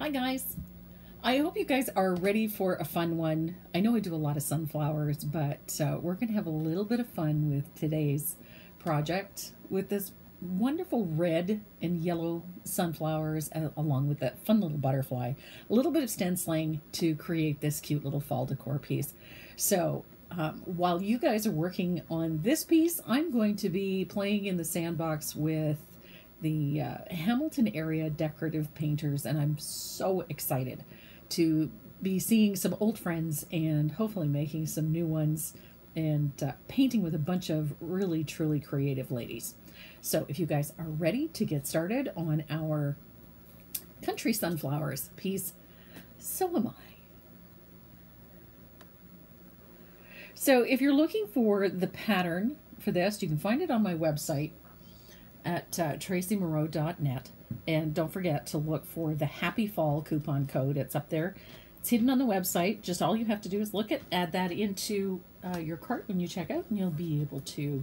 Hi guys. I hope you guys are ready for a fun one. I know I do a lot of sunflowers, but we're going to have a little bit of fun with today's project with this wonderful red and yellow sunflowers along with that fun little butterfly. A little bit of stenciling to create this cute little fall decor piece. So while you guys are working on this piece, I'm going to be playing in the sandbox with the Hamilton area decorative painters, and I'm so excited to be seeing some old friends and hopefully making some new ones and painting with a bunch of really truly creative ladies. So if you guys are ready to get started on our country sunflowers piece, so am I. So if you're looking for the pattern for this, you can find it on my website at tracymoreau.net. And don't forget to look for the Happy Fall coupon code. It's up there. It's hidden on the website. Just all you have to do is look at, add that into your cart when you check out, and you'll be able to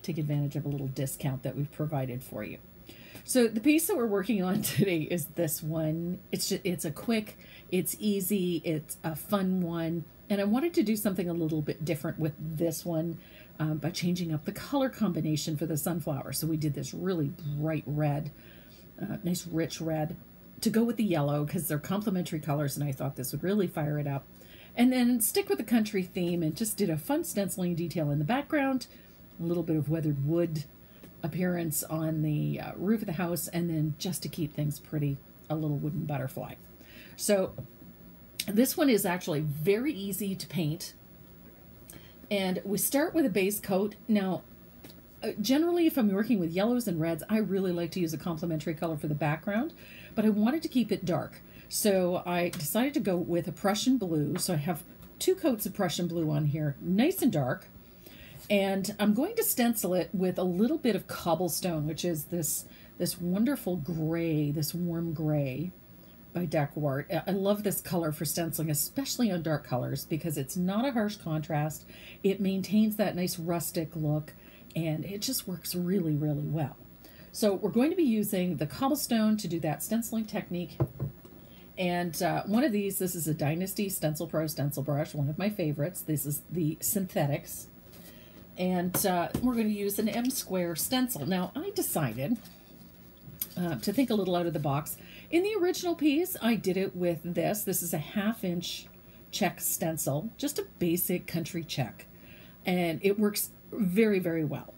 take advantage of a little discount that we've provided for you. So the piece that we're working on today is this one. It's a quick, it's easy, it's a fun one. And I wanted to do something a little bit different with this one by changing up the color combination for the sunflower. So we did this really bright red, nice rich red, to go with the yellow because they're complementary colors, and I thought this would really fire it up. And then stick with the country theme and just did a fun stenciling detail in the background, a little bit of weathered wood appearance on the roof of the house, and then just to keep things pretty, a little wooden butterfly. So this one is actually very easy to paint. And we start with a base coat. Now, generally, if I'm working with yellows and reds, I really like to use a complementary color for the background, but I wanted to keep it dark. So I decided to go with a Prussian blue. So I have 2 coats of Prussian blue on here, nice and dark. And I'm going to stencil it with a little bit of cobblestone, which is this wonderful gray, this warm gray by Deckwart. I love this color for stenciling, especially on dark colors, because it's not a harsh contrast. It maintains that nice rustic look, and it just works really, really well. So we're going to be using the cobblestone to do that stenciling technique. And one of these, this is a Dynasty Stencil Pro stencil brush, one of my favorites. This is the Synthetics. And we're going to use an M-square stencil. Now, I decided to think a little out of the box. In the original piece, I did it with this. This is a 1/2" check stencil, just a basic country check. And it works very, very well.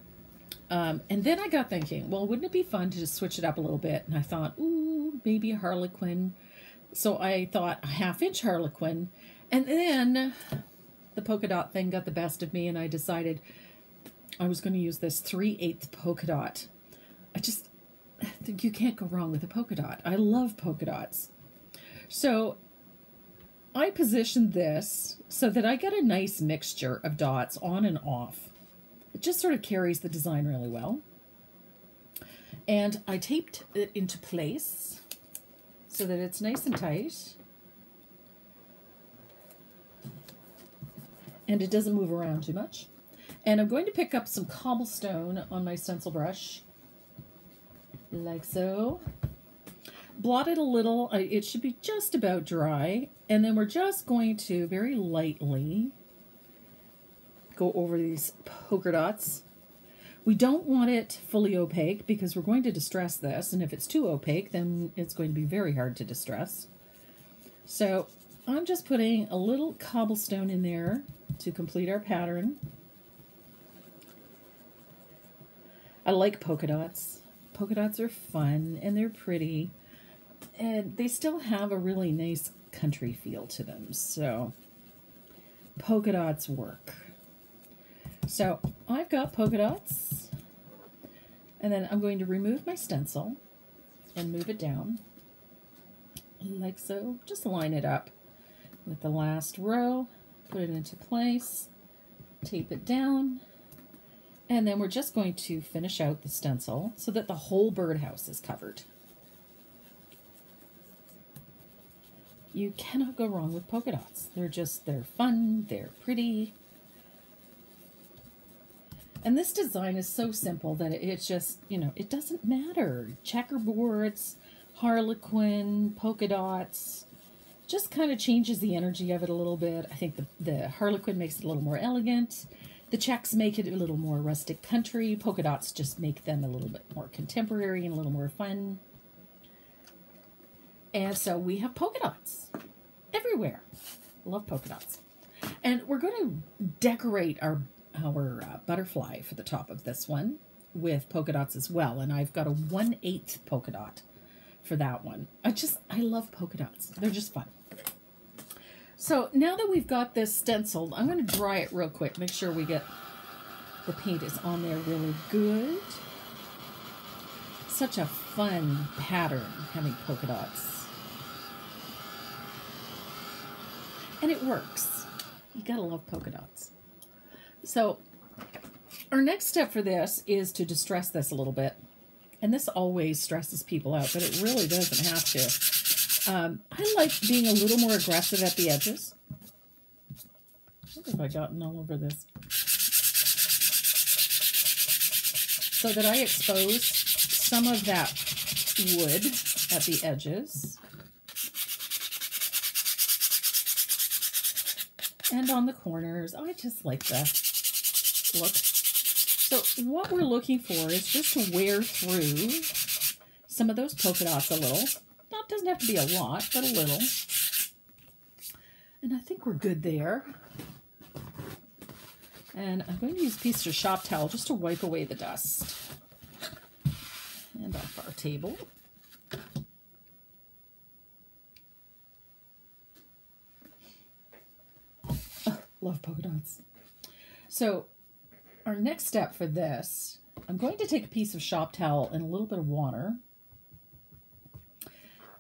And then I got thinking, well, wouldn't it be fun to just switch it up a little bit? And I thought, ooh, maybe a harlequin. So I thought a 1/2" harlequin. And then the polka dot thing got the best of me, and I decided I was going to use this 3/8 polka dot. I think you can't go wrong with a polka dot. I love polka dots. So I positioned this so that I get a nice mixture of dots on and off. It just sort of carries the design really well. And I taped it into place so that it's nice and tight. And it doesn't move around too much. And I'm going to pick up some cobblestone on my stencil brush, like so. Blot it a little. It should be just about dry. And then we're just going to very lightly go over these polka dots. We don't want it fully opaque because we're going to distress this. And if it's too opaque, then it's going to be very hard to distress. So I'm just putting a little cobblestone in there to complete our pattern. I like polka dots. Polka dots are fun and they're pretty, and they still have a really nice country feel to them. So polka dots work. So I've got polka dots, and then I'm going to remove my stencil and move it down like so. Just line it up with the last row, put it into place, tape it down. And then we're just going to finish out the stencil so that the whole birdhouse is covered. You cannot go wrong with polka dots. They're fun, they're pretty. And this design is so simple that it's just, it doesn't matter. Checkerboards, harlequin, polka dots. Just kind of changes the energy of it a little bit. I think the harlequin makes it a little more elegant. The checks make it a little more rustic country. Polka dots just make them a little bit more contemporary and a little more fun. And so we have polka dots everywhere. Love polka dots. And we're going to decorate our butterfly for the top of this one with polka dots as well. And I've got a 1/8 polka dot for that one. I love polka dots. They're just fun. So now that we've got this stenciled, I'm going to dry it real quick. Make sure we get the paint is on there really good. Such a fun pattern having polka dots. And it works. You gotta love polka dots. So our next step for this is to distress this a little bit. And this always stresses people out, but it really doesn't have to. I like being a little more aggressive at the edges. What have I gotten all over this? So that I expose some of that wood at the edges. And on the corners. I just like the look. So what we're looking for is just to wear through some of those polka dots a little. That doesn't have to be a lot, but a little. And I think we're good there. And I'm going to use a piece of shop towel just to wipe away the dust. And off our table. Oh, love polka dots. So our next step for this, I'm going to take a piece of shop towel and a little bit of water.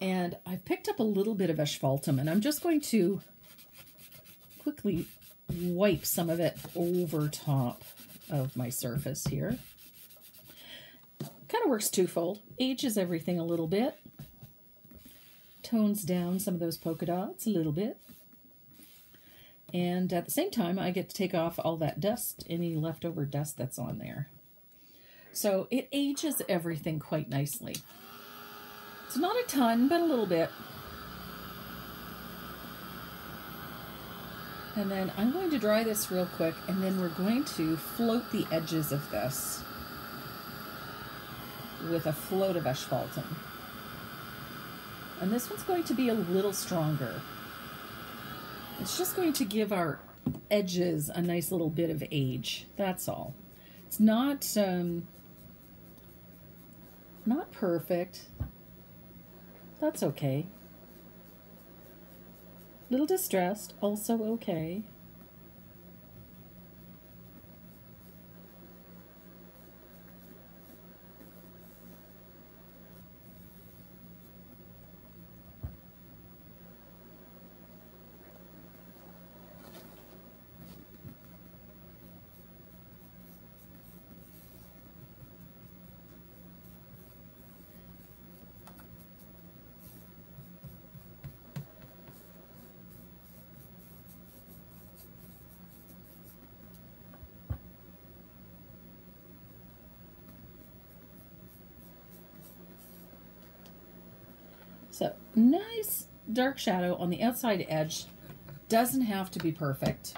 And I've picked up a little bit of asphaltum, and I'm just going to quickly wipe some of it over top of my surface here. Kind of works twofold. Ages everything a little bit. Tones down some of those polka dots a little bit. And at the same time, I get to take off all that dust, any leftover dust that's on there. So it ages everything quite nicely. It's not a ton, but a little bit. And then I'm going to dry this real quick, and then we're going to float the edges of this with a float of asphaltum. And this one's going to be a little stronger. It's just going to give our edges a nice little bit of age. That's all. It's not perfect. That's okay. Little distressed, also okay. So nice dark shadow on the outside edge. Doesn't have to be perfect.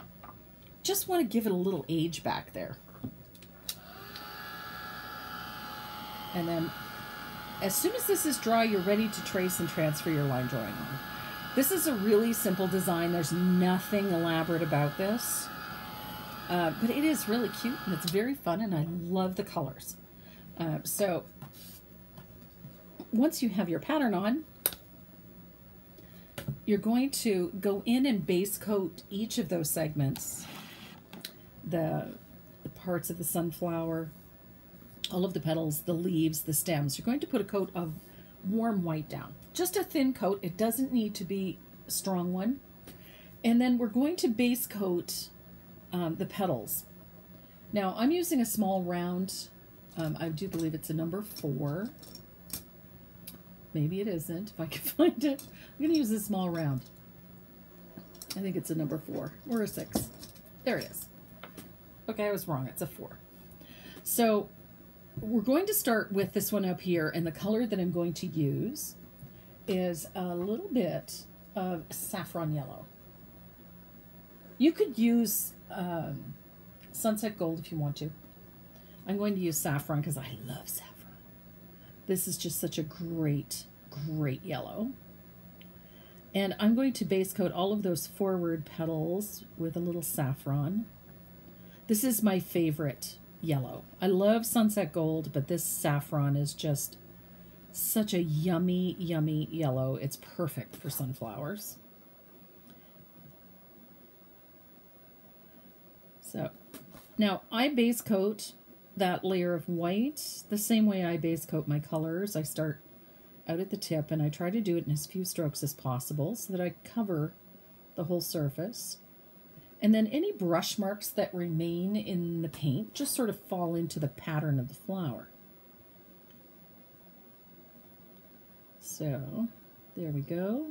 Just want to give it a little age back there. And then as soon as this is dry, you're ready to trace and transfer your line drawing on. This is a really simple design. There's nothing elaborate about this. But it is really cute and it's very fun and I love the colors. So once you have your pattern on, you're going to go in and base coat each of those segments, the parts of the sunflower, all of the petals, the leaves, the stems. You're going to put a coat of warm white down. Just a thin coat. It doesn't need to be a strong one. And then we're going to base coat the petals. Now I'm using a small round. I do believe it's a number 4. Maybe it isn't, if I can find it. I'm going to use a small round. I think it's a number 4 or a 6. There it is. Okay, I was wrong. It's a 4. So we're going to start with this one up here, and the color that I'm going to use is a little bit of saffron yellow. You could use sunset gold if you want to. I'm going to use saffron because I love saffron. This is just such a great, great yellow. And I'm going to base coat all of those forward petals with a little saffron. This is my favorite yellow. I love sunset gold, but this saffron is just such a yummy, yummy yellow. It's perfect for sunflowers. So now I base coat that layer of white the same way I base coat my colors. I start out at the tip and I try to do it in as few strokes as possible so that I cover the whole surface. And then any brush marks that remain in the paint just sort of fall into the pattern of the flower. So there we go.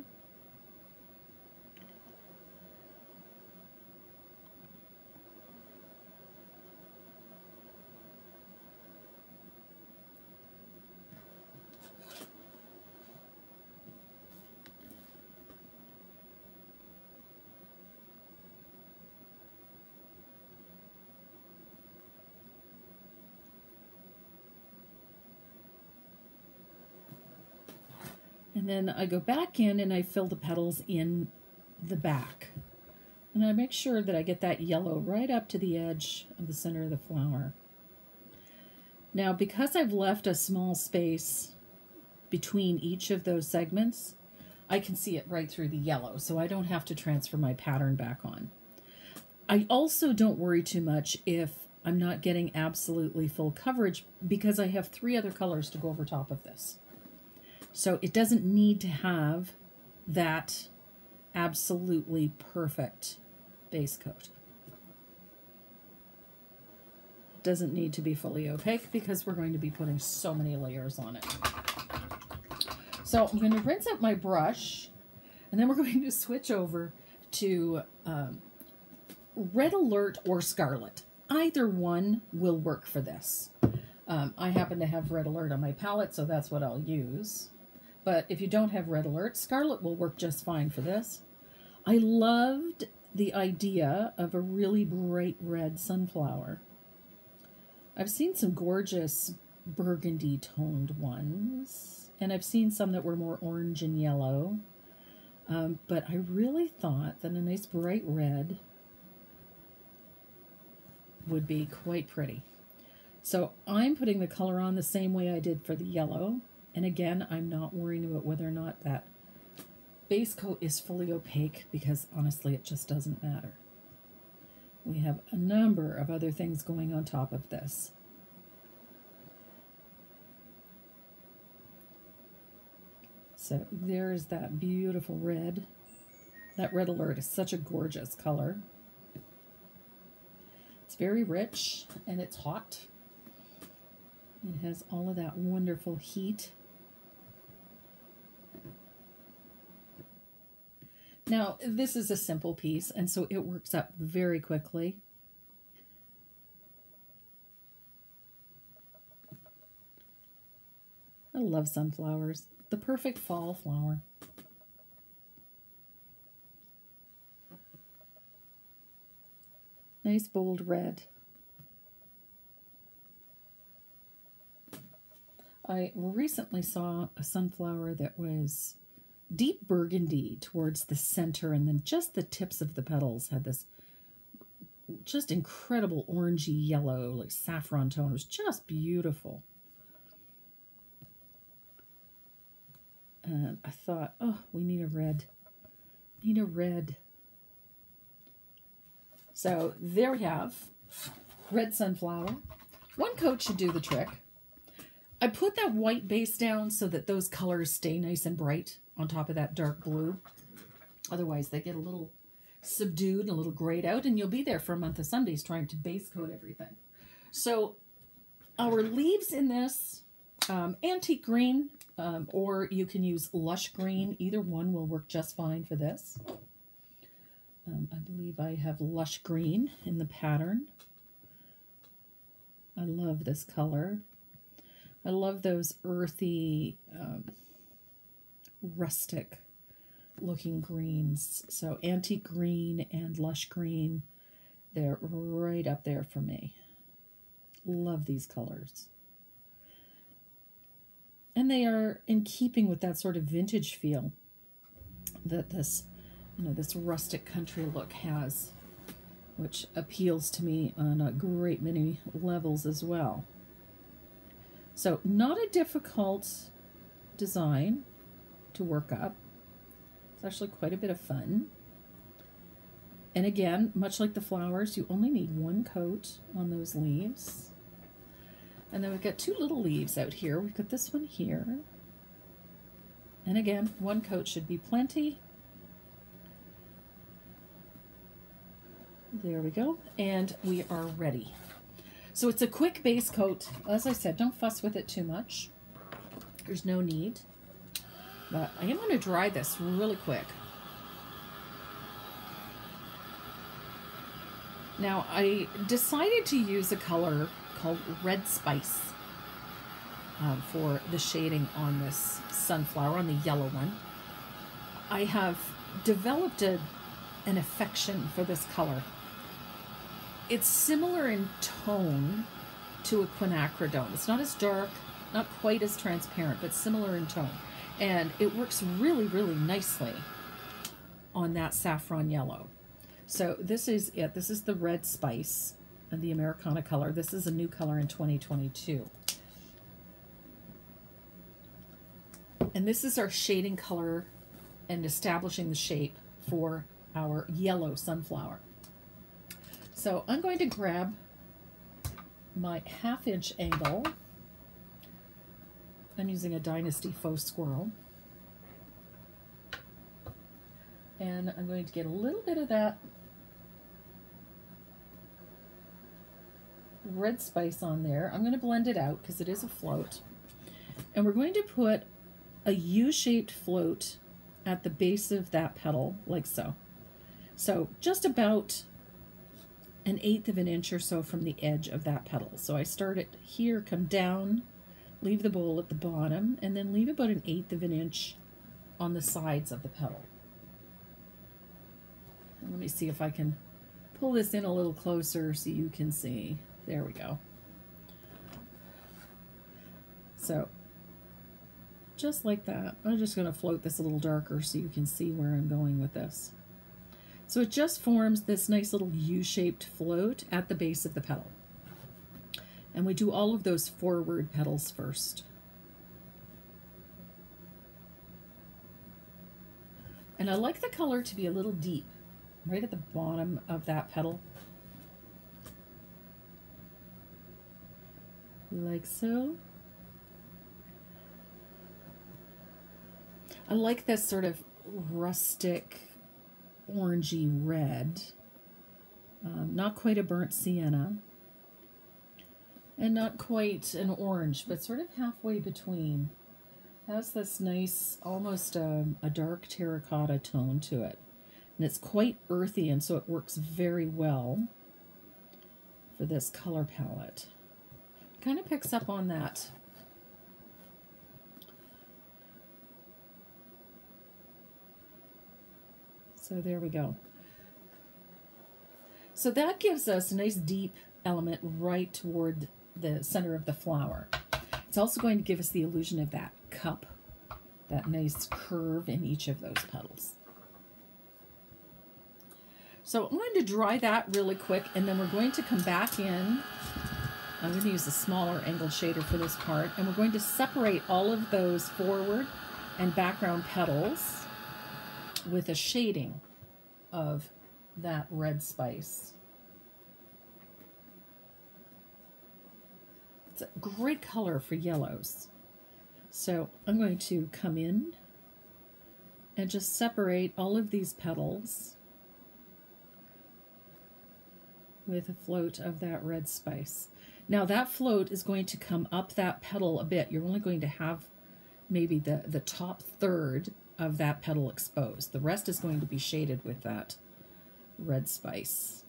And then I go back in and I fill the petals in the back. And I make sure that I get that yellow right up to the edge of the center of the flower. Now, because I've left a small space between each of those segments, I can see it right through the yellow, so I don't have to transfer my pattern back on. I also don't worry too much if I'm not getting absolutely full coverage because I have 3 other colors to go over top of this. So it doesn't need to have that absolutely perfect base coat. It doesn't need to be fully opaque because we're going to be putting so many layers on it. So I'm going to rinse out my brush and then we're going to switch over to Red Alert or Scarlet. Either one will work for this. I happen to have Red Alert on my palette, so that's what I'll use. But if you don't have Red Alert, Scarlet will work just fine for this. I loved the idea of a really bright red sunflower. I've seen some gorgeous burgundy toned ones, and I've seen some that were more orange and yellow. But I really thought that a nice bright red would be quite pretty. So I'm putting the color on the same way I did for the yellow. And again, I'm not worrying about whether or not that base coat is fully opaque because honestly, it just doesn't matter. We have a number of other things going on top of this. So there's that beautiful red. That Red Alert is such a gorgeous color. It's very rich and it's hot. It has all of that wonderful heat. Now, this is a simple piece, and so it works up very quickly. I love sunflowers. The perfect fall flower. Nice bold red. I recently saw a sunflower that was deep burgundy towards the center, and then just the tips of the petals had this just incredible orangey yellow, like saffron tone. It was just beautiful. And I thought, oh, we need a red. Need a red. So there we have red sunflower. One coat should do the trick. I put that white base down so that those colors stay nice and bright on top of that dark blue. Otherwise, they get a little subdued and a little grayed out, and you'll be there for a month of Sundays trying to base coat everything. So our leaves in this, antique green, or you can use lush green. Either one will work just fine for this. I believe I have lush green in the pattern. I love this color. I love those earthy rustic looking greens. So antique green and lush green, they're right up there for me. Love these colors. And they are in keeping with that sort of vintage feel that this, this rustic country look has, which appeals to me on a great many levels as well. So not a difficult design to work up. It's actually quite a bit of fun. And again, much like the flowers, you only need one coat on those leaves. And then we've got two little leaves out here. We've got this one here. And again, one coat should be plenty. There we go. And we are ready. So it's a quick base coat. As I said, don't fuss with it too much. There's no need. But I am going to dry this really quick. Now, I decided to use a color called Red Spice for the shading on this sunflower, on the yellow one. I have developed an affection for this color. It's similar in tone to a quinacridone. It's not as dark, not quite as transparent, but similar in tone. And it works really, really nicely on that saffron yellow. So this is it. This is the Red Spice and the Americana color. This is a new color in 2022. And this is our shading color and establishing the shape for our yellow sunflower. So I'm going to grab my 1/2" angle. I'm using a Dynasty Faux Squirrel. And I'm going to get a little bit of that Red Spice on there. I'm going to blend it out because it is a float. And we're going to put a U-shaped float at the base of that petal, like so. So just about 1/8 inch or so from the edge of that petal. So I start it here, come down, leave the bowl at the bottom, and then leave about 1/8 inch on the sides of the petal. And let me see if I can pull this in a little closer so you can see. There we go. So just like that. I'm just going to float this a little darker so you can see where I'm going with this. So it just forms this nice little U-shaped float at the base of the petal. And we do all of those forward petals first. And I like the color to be a little deep, right at the bottom of that petal. Like so. I like this sort of rustic orangey red, not quite a burnt sienna, and not quite an orange, but sort of halfway between. Has this nice, almost a dark terracotta tone to it. And it's quite earthy, and so it works very well for this color palette. Kind of picks up on that. So there we go. So that gives us a nice deep element right toward the center of the flower. It's also going to give us the illusion of that cup, that nice curve in each of those petals. So I'm going to dry that really quick, and then we're going to come back in. I'm going to use a smaller angled shader for this part, and we're going to separate all of those forward and background petals with a shading of that Red Spice. It's a great color for yellows. So I'm going to come in and just separate all of these petals with a float of that Red Spice. Now that float is going to come up that petal a bit. You're only going to have maybe the top third of that petal exposed. The rest is going to be shaded with that Red Spice.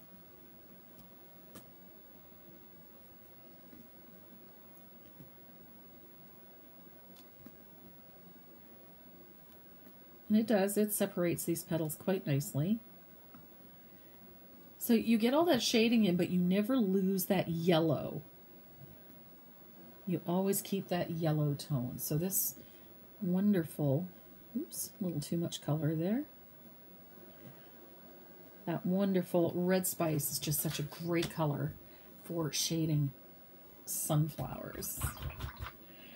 And it does, it separates these petals quite nicely. So you get all that shading in, but you never lose that yellow. You always keep that yellow tone. So this wonderful, oops, a little too much color there. That wonderful red spice is just such a great color for shading sunflowers.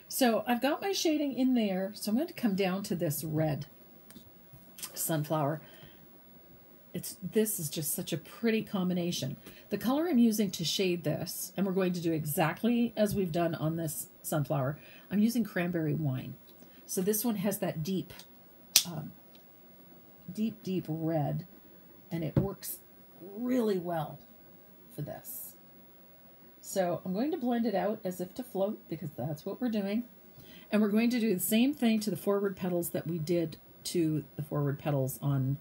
So I've got my shading in there. So I'm going to come down to this red sunflower. This is just such a pretty combination. The color I'm using to shade this, and we're going to do exactly as we've done on this sunflower, I'm using cranberry wine. So this one has that deep, deep red, and it works really well for this. So I'm going to blend it out as if to float, because that's what we're doing. And we're going to do the same thing to the forward petals that we did to the forward petals on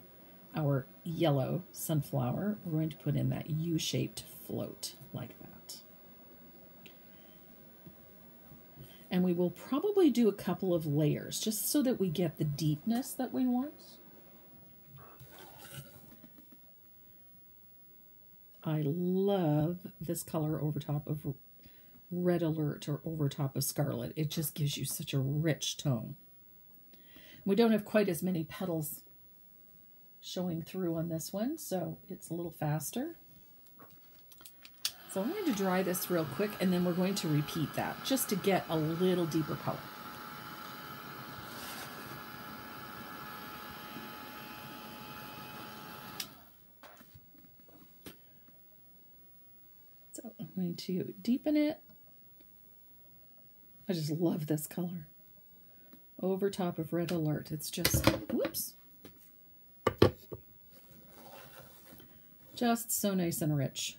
our yellow sunflower. We're going to put in that U-shaped float like that. And we will probably do a couple of layers just so that we get the deepness that we want. I love this color over top of Red Alert or over top of Scarlet. It just gives you such a rich tone. We don't have quite as many petals showing through on this one, so it's a little faster. So I'm going to dry this real quick, and then we're going to repeat that just to get a little deeper color. So I'm going to deepen it. I just love this color. Over top of Red Alert. It's just, whoops. Just so nice and rich.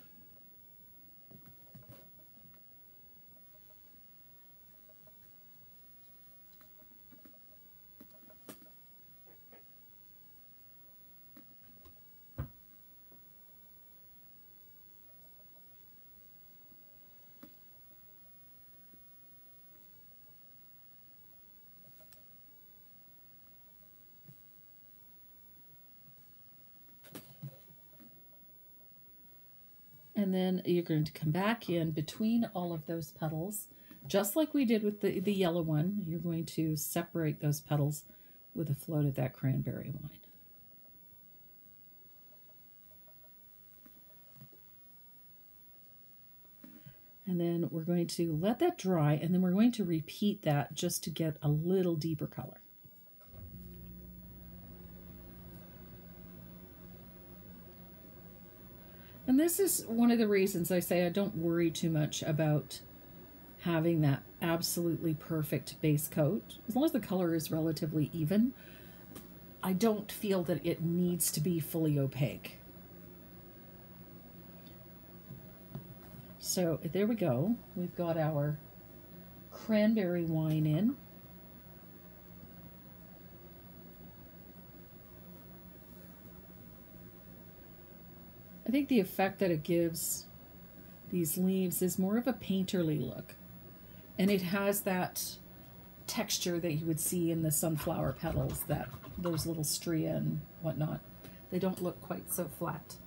And then you're going to come back in between all of those petals, just like we did with the yellow one. You're going to separate those petals with a float of that cranberry wine. And then we're going to let that dry, and then we're going to repeat that just to get a little deeper color. And this is one of the reasons I say I don't worry too much about having that absolutely perfect base coat. As long as the color is relatively even, I don't feel that it needs to be fully opaque. So there we go. We've got our cranberry wine in. I think the effect that it gives these leaves is more of a painterly look. And it has that texture that you would see in the sunflower petals, those little stria and whatnot. They don't look quite so flat.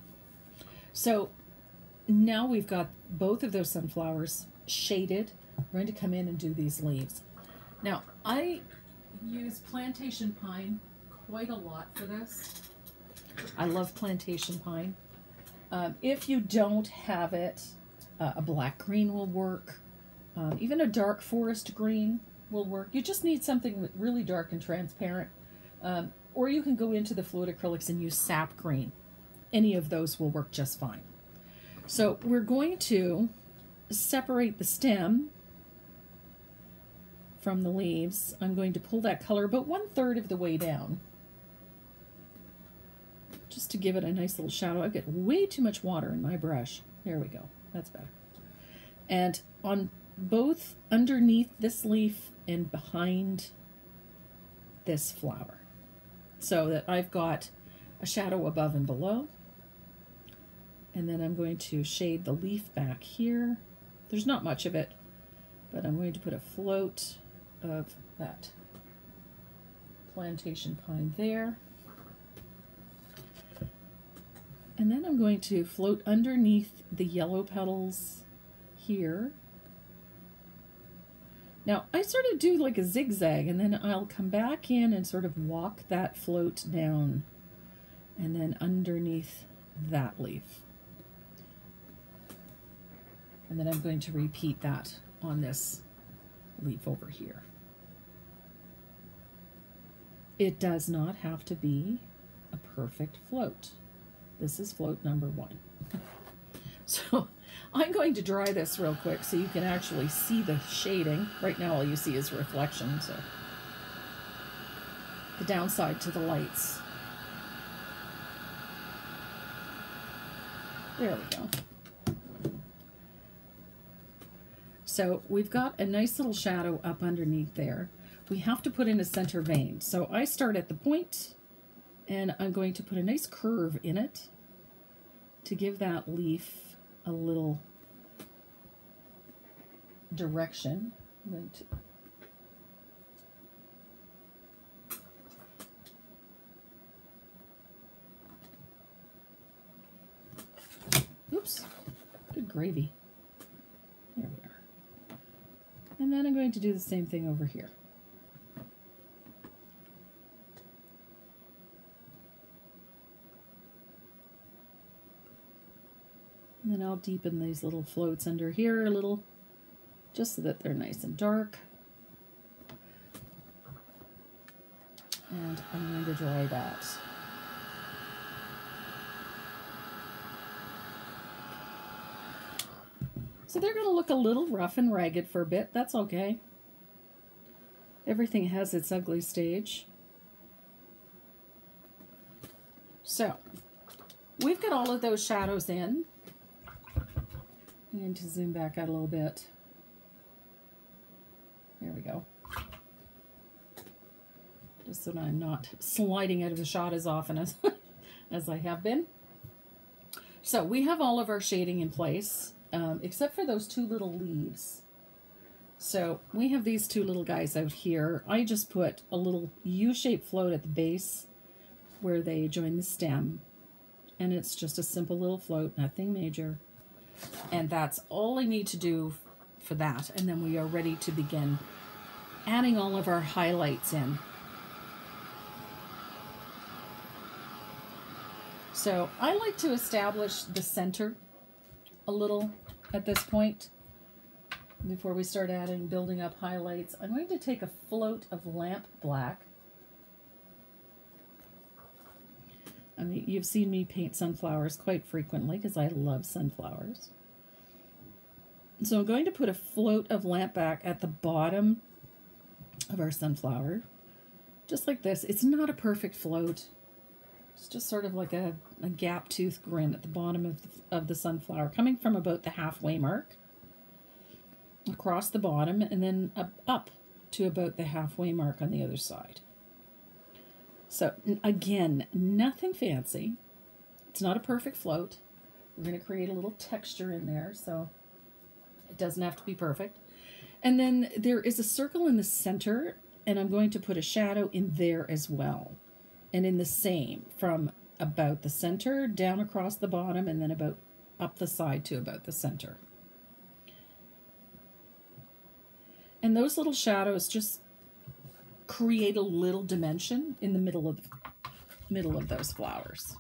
So now we've got both of those sunflowers shaded. We're going to come in and do these leaves. Now, I use plantation pine quite a lot for this. I love plantation pine. If you don't have it, a black green will work. Even a dark forest green will work. You just need something really dark and transparent. Or you can go into the fluid acrylics and use sap green. Any of those will work just fine. So we're going to separate the stem from the leaves. I'm going to pull that color about 1/3 of the way down, just to give it a nice little shadow. I've got way too much water in my brush. There we go. That's better. And on both underneath this leaf and behind this flower, so that I've got a shadow above and below. And then I'm going to shade the leaf back here. There's not much of it, but I'm going to put a float of that plantation pine there. And then I'm going to float underneath the yellow petals here. Now, I sort of do like a zigzag, and then I'll come back in and sort of walk that float down, and then underneath that leaf. And then I'm going to repeat that on this leaf over here. It does not have to be a perfect float. This is float number 1. So I'm going to dry this real quick so you can actually see the shading. Right now all you see is reflection, so the downside to the lights. There we go. So we've got a nice little shadow up underneath there. We have to put in a center vein. So I start at the point, and I'm going to put a nice curve in it to give that leaf a little direction. I'm going to... Oops, good gravy. There we are. And then I'm going to do the same thing over here. And then I'll deepen these little floats under here a little, just so that they're nice and dark. And I'm going to dry that. So they're going to look a little rough and ragged for a bit. That's okay. Everything has its ugly stage. So we've got all of those shadows in. I'm going to zoom back out a little bit. There we go. Just so that I'm not sliding out of the shot as often as, as I have been. So we have all of our shading in place, except for those 2 little leaves. So we have these 2 little guys out here. I just put a little U-shaped float at the base where they join the stem. And it's just a simple little float, nothing major. And that's all I need to do for that. And then we are ready to begin adding all of our highlights in. So I like to establish the center a little at this point before we start building up highlights. I'm going to take a float of lamp black. I mean, you've seen me paint sunflowers quite frequently because I love sunflowers. So I'm going to put a float of lamp black at the bottom of our sunflower, just like this. It's not a perfect float. It's just sort of like a gap tooth grin at the bottom of the sunflower, coming from about the halfway mark, across the bottom, and then up to about the halfway mark on the other side. So again, nothing fancy. It's not a perfect float. We're going to create a little texture in there, so it doesn't have to be perfect. And then there is a circle in the center, and I'm going to put a shadow in there as well. And in the same, from about the center down across the bottom, and then about up the side to about the center. And those little shadows just create a little dimension in the middle of those flowers.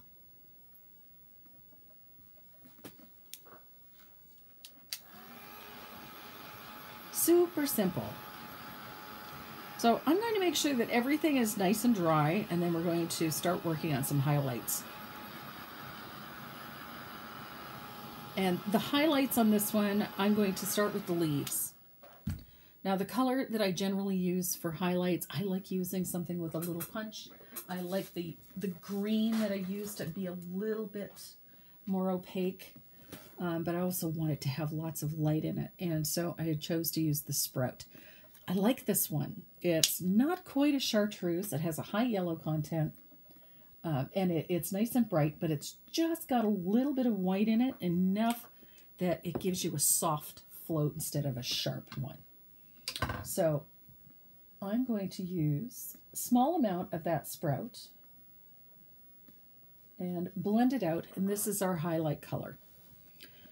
Super simple. So I'm going to make sure that everything is nice and dry, and then we're going to start working on some highlights. And the highlights on this one, I'm going to start with the leaves. Now the color that I generally use for highlights, I like using something with a little punch. I like the green that I use to be a little bit more opaque, but I also want it to have lots of light in it. And so I chose to use the Sprout. I like this one. It's not quite a chartreuse. It has a high yellow content, and it's nice and bright, but it's just got a little bit of white in it, enough that it gives you a soft float instead of a sharp one. So I'm going to use a small amount of that sprout and blend it out, and this is our highlight color.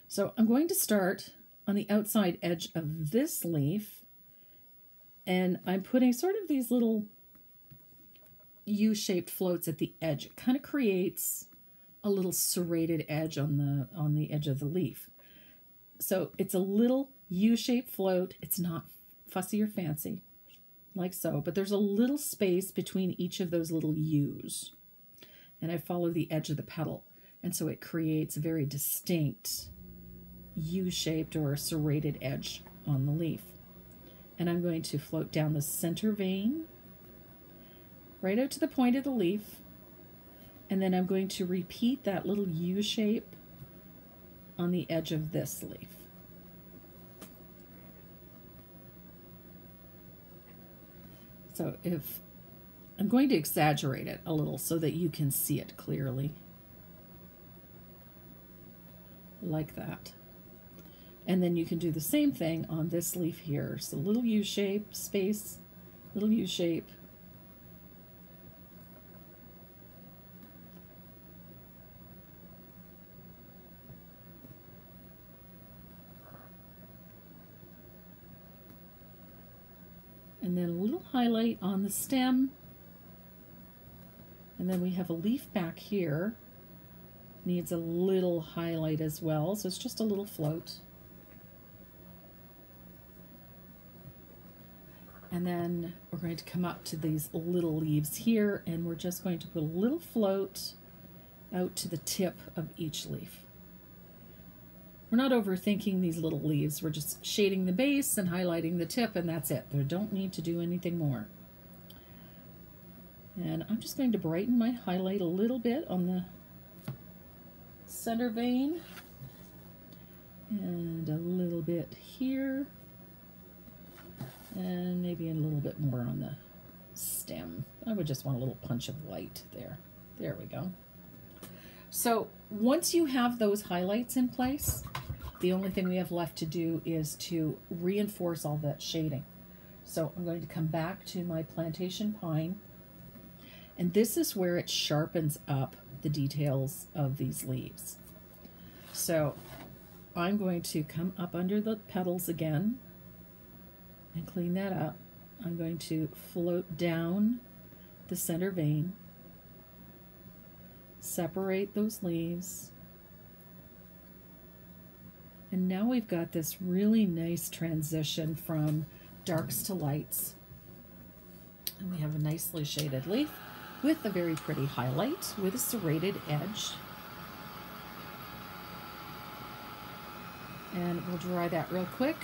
So I'm going to start on the outside edge of this leaf, and I'm putting sort of these little U-shaped floats at the edge. It kind of creates a little serrated edge on the edge of the leaf. So it's a little U-shaped float. It's not fussy or fancy, like so, but there's a little space between each of those little U's. And I follow the edge of the petal. And so it creates a very distinct U-shaped or serrated edge on the leaf. And I'm going to float down the center vein, right out to the point of the leaf. And then I'm going to repeat that little U shape on the edge of this leaf. So if I'm going to exaggerate it a little so that you can see it clearly, like that. And then you can do the same thing on this leaf here. So little U shape, space, little U shape. And then a little highlight on the stem. And then we have a leaf back here. Needs a little highlight as well, so it's just a little float. And then we're going to come up to these little leaves here, and we're just going to put a little float out to the tip of each leaf. We're not overthinking these little leaves. We're just shading the base and highlighting the tip, and that's it. They don't need to do anything more. And I'm just going to brighten my highlight a little bit on the center vein and a little bit here, and maybe a little bit more on the stem. I would just want a little punch of white there. There we go. So once you have those highlights in place, the only thing we have left to do is to reinforce all that shading. So I'm going to come back to my plantation pine, and this is where it sharpens up the details of these leaves. So I'm going to come up under the petals again and clean that up. I'm going to float down the center vein, separate those leaves, and now we've got this really nice transition from darks to lights. And we have a nicely shaded leaf with a very pretty highlight with a serrated edge. And we'll dry that real quick.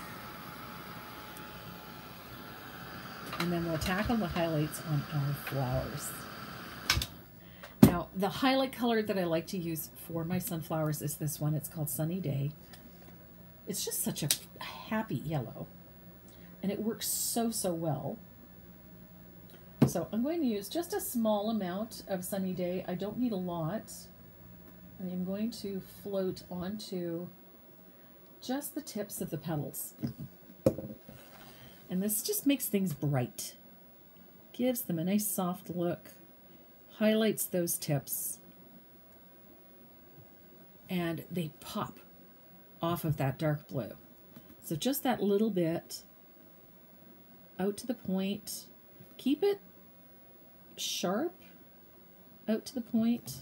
And then we'll tackle the highlights on our flowers. Now, the highlight color that I like to use for my sunflowers is this one. It's called Sunny Day. It's just such a happy yellow, and it works so, so well. So I'm going to use just a small amount of Sunny Day. I don't need a lot. I am going to float onto just the tips of the petals. And this just makes things bright. Gives them a nice soft look, highlights those tips, and they pop off of that dark blue. So just that little bit out to the point. Keep it sharp out to the point,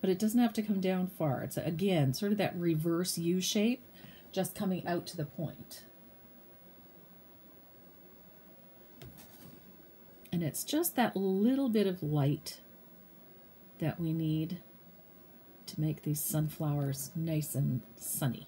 but it doesn't have to come down far. It's, again, sort of that reverse U shape, just coming out to the point. And it's just that little bit of light that we need to make these sunflowers nice and sunny.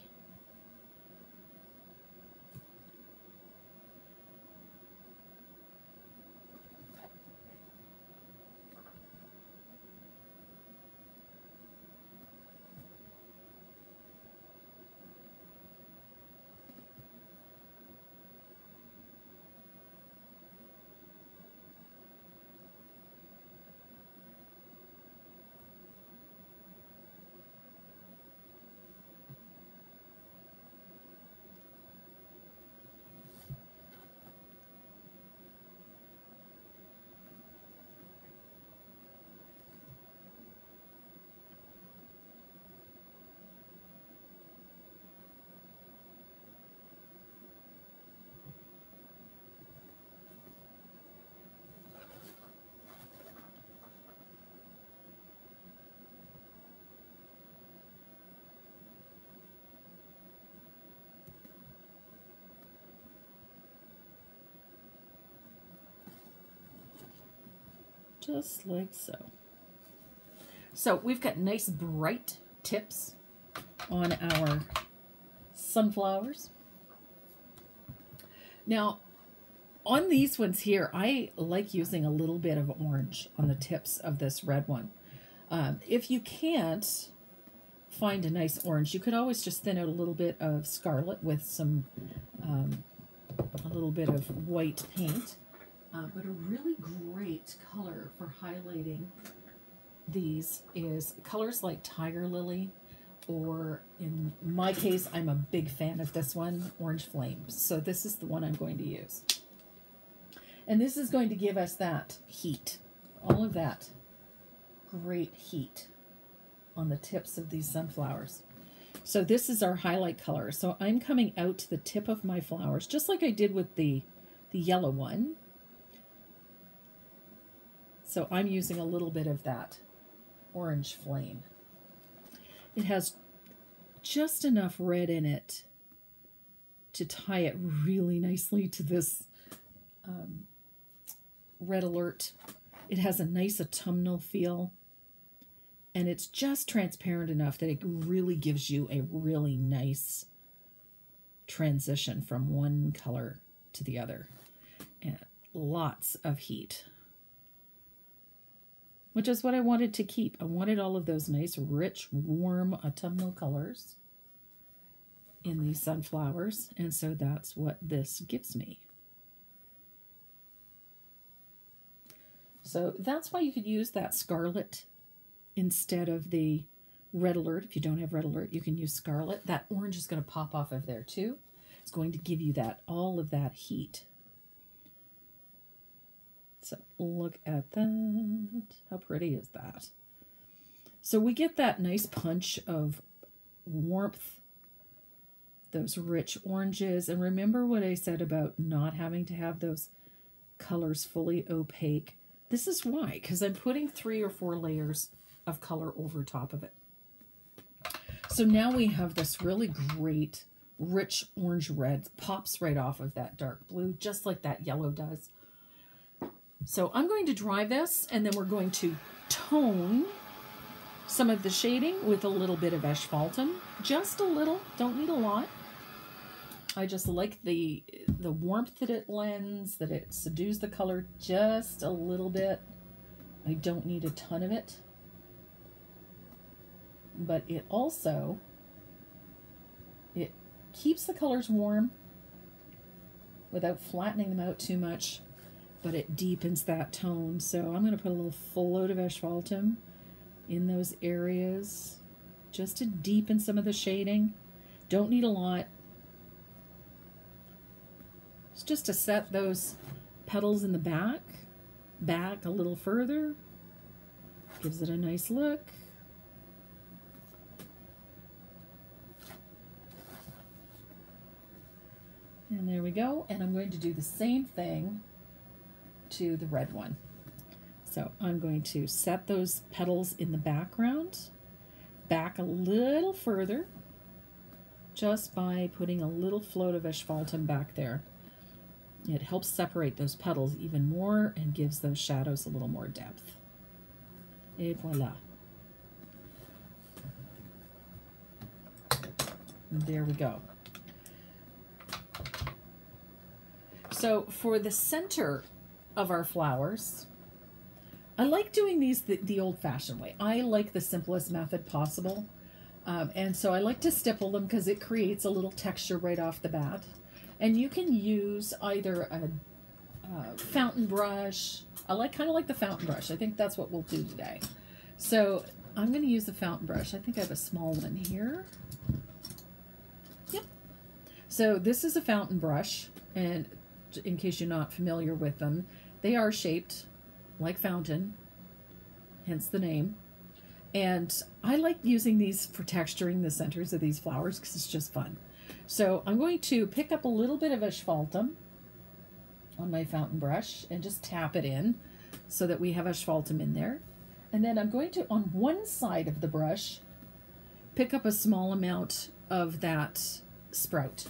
just like so. So we've got nice bright tips on our sunflowers. Now, on these ones here, I like using a little bit of orange on the tips of this red one. If you can't find a nice orange, you could always just thin out a little bit of scarlet with some, a little bit of white paint. But a really great color for highlighting these is colors like Tiger Lily, or in my case, I'm a big fan of this one, Orange Flames. So this is the one I'm going to use. And this is going to give us that heat, all of that great heat on the tips of these sunflowers. So this is our highlight color. So I'm coming out to the tip of my flowers, just like I did with the yellow one. So I'm using a little bit of that Orange Flame. It has just enough red in it to tie it really nicely to this Red Alert. It has a nice autumnal feel, and it's just transparent enough that it really gives you a really nice transition from one color to the other. And lots of heat, which is what I wanted to keep. I wanted all of those nice, rich, warm autumnal colors in these sunflowers, and so that's what this gives me. So that's why you could use that scarlet instead of the Red Alert. If you don't have Red Alert, you can use scarlet. That orange is going to pop off of there too. It's going to give you that, all of that heat. So look at that. How pretty is that? So we get that nice punch of warmth, those rich oranges. And remember what I said about not having to have those colors fully opaque. This is why, because I'm putting 3 or 4 layers of color over top of it. So now we have this really great, rich orange red, pops right off of that dark blue, just like that yellow does. So I'm going to dry this, and then we're going to tone some of the shading with a little bit of asphaltum. Just a little, don't need a lot. I just like the warmth that it lends, that it subdues the color just a little bit. I don't need a ton of it. But it also, it keeps the colors warm without flattening them out too much, but it deepens that tone. So I'm going to put a little full load of asphaltum in those areas just to deepen some of the shading. Don't need a lot. It's just to set those petals in the back a little further. Gives it a nice look. And there we go. And I'm going to do the same thing to the red one. So I'm going to set those petals in the background back a little further just by putting a little float of asphaltum back there. It helps separate those petals even more and gives those shadows a little more depth. Et voila. And there we go. So for the center of our flowers, I like doing these the old-fashioned way. I like the simplest method possible. And so I like to stipple them because it creates a little texture right off the bat. And you can use either a fountain brush. I kind of like the fountain brush. I think that's what we'll do today. So I'm going to use the fountain brush. I think I have a small one here. Yep. So this is a fountain brush, and in case you're not familiar with them, they are shaped like fountain, hence the name. And I like using these for texturing the centers of these flowers because it's just fun. So I'm going to pick up a little bit of asphaltum on my fountain brush and just tap it in so that we have asphaltum in there. And then I'm going to, on one side of the brush, pick up a small amount of that sprout.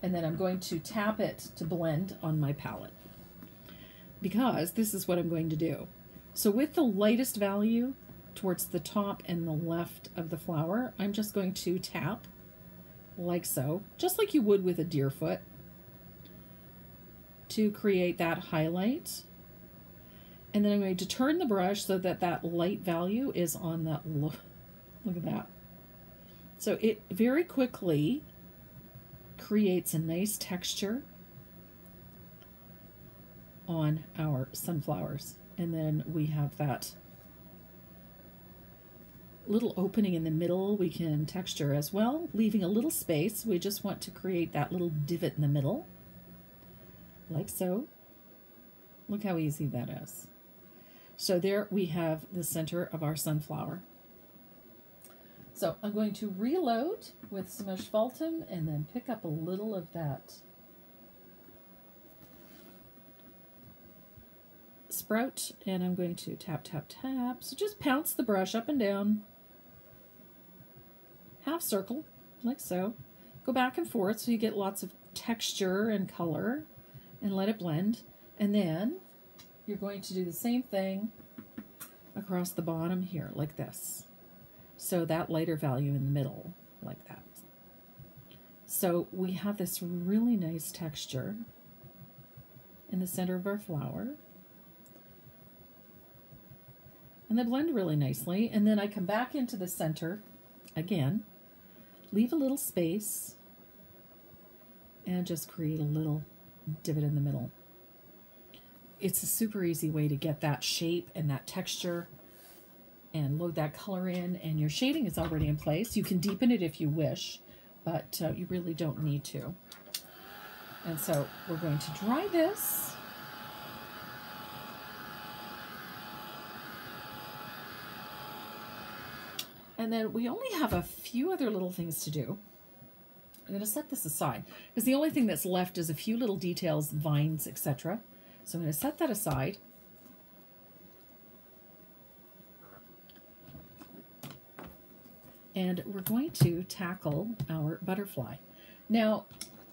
And then I'm going to tap it to blend on my palette. Because this is what I'm going to do. So with the lightest value towards the top and the left of the flower, I'm just going to tap like so, just like you would with a deer foot, to create that highlight. And then I'm going to turn the brush so that that light value is on that, look at that. So it very quickly creates a nice texture on our sunflowers. And then we have that little opening in the middle we can texture as well, leaving a little space. We just want to create that little divot in the middle, like so. Look how easy that is. So there we have the center of our sunflower. So I'm going to reload with some asphaltum and then pick up a little of that sprout, and I'm going to tap, tap, tap. So just pounce the brush up and down, half circle, like so. Go back and forth so you get lots of texture and color, and let it blend. And then you're going to do the same thing across the bottom here, like this. So that lighter value in the middle, like that. So we have this really nice texture in the center of our flower. And they blend really nicely. And then I come back into the center again, leave a little space, and just create a little divot in the middle. It's a super easy way to get that shape and that texture and load that color in, and your shading is already in place. You can deepen it if you wish, but you really don't need to. And so we're going to dry this. And then we only have a few other little things to do. I'm going to set this aside because the only thing that's left is a few little details, vines, etc. So I'm going to set that aside. And we're going to tackle our butterfly. Now,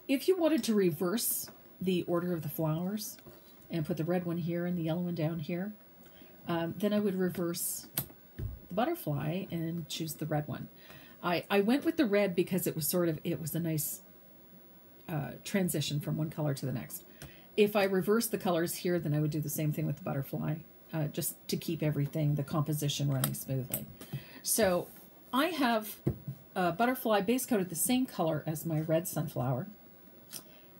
if you wanted to reverse the order of the flowers and put the red one here and the yellow one down here, then I would reverse the butterfly and choose the red one. I went with the red because it was a nice transition from one color to the next. If I reverse the colors here, then I would do the same thing with the butterfly, just to keep everything, the composition running smoothly. So I have a butterfly base coated the same color as my red sunflower,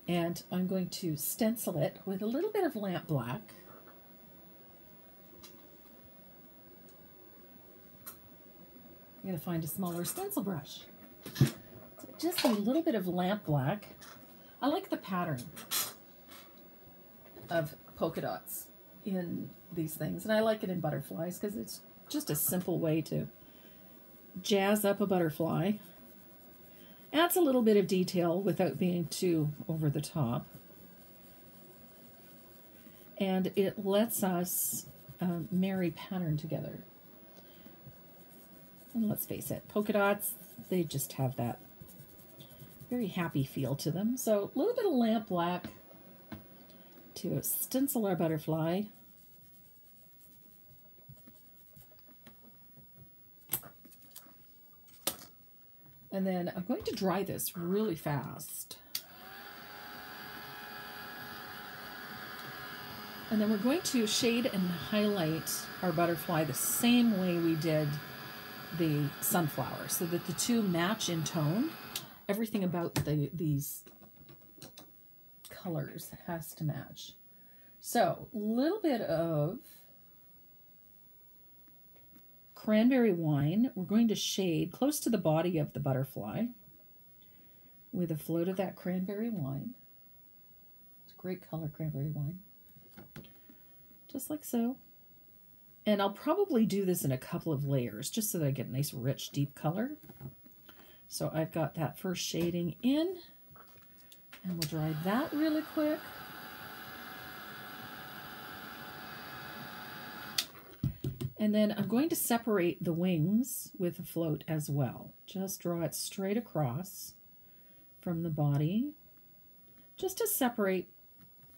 and I'm going to stencil it with a little bit of lamp black. I'm going to find a smaller stencil brush. Just a little bit of lamp black. I like the pattern of polka dots in these things, and I like it in butterflies because it's just a simple way to jazz up a butterfly. Adds a little bit of detail without being too over the top, and it lets us marry pattern together. And let's face it, polka dots, they just have that very happy feel to them. So a little bit of lamp black to stencil our butterfly. And then I'm going to dry this really fast. And then we're going to shade and highlight our butterfly the same way we did the sunflower, so that the two match in tone. Everything about these colors has to match. So a little bit of cranberry wine. We're going to shade close to the body of the butterfly with a float of that cranberry wine. It's a great color, cranberry wine. Just like so. And I'll probably do this in a couple of layers just so that I get a nice rich deep color. So I've got that first shading in, and we'll dry that really quick. And then I'm going to separate the wings with a float as well. Just draw it straight across from the body, just to separate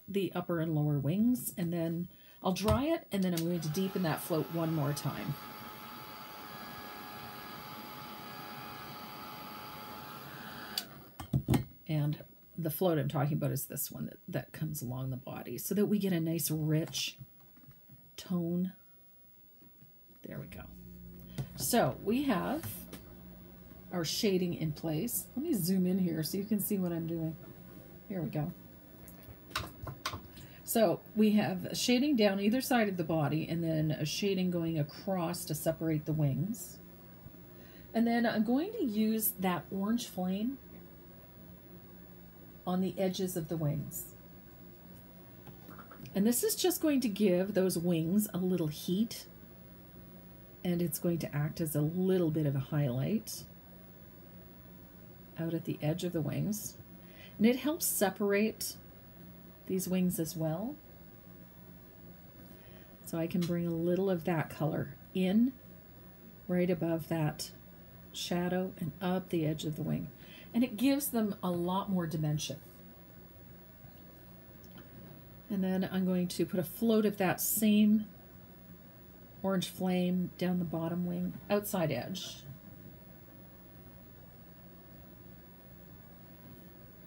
the upper and lower wings, and then I'll dry it, and then I'm going to deepen that float one more time. And the float I'm talking about is this one that comes along the body, so that we get a nice rich tone. There we go. So we have our shading in place. Let me zoom in here so you can see what I'm doing. Here we go. So we have shading down either side of the body, and then a shading going across to separate the wings. And then I'm going to use that orange flame on the edges of the wings. And this is just going to give those wings a little heat, and it's going to act as a little bit of a highlight out at the edge of the wings. And it helps separate these wings as well. So I can bring a little of that color in right above that shadow and up the edge of the wing. And it gives them a lot more dimension. And then I'm going to put a float of that same orange flame down the bottom wing, outside edge.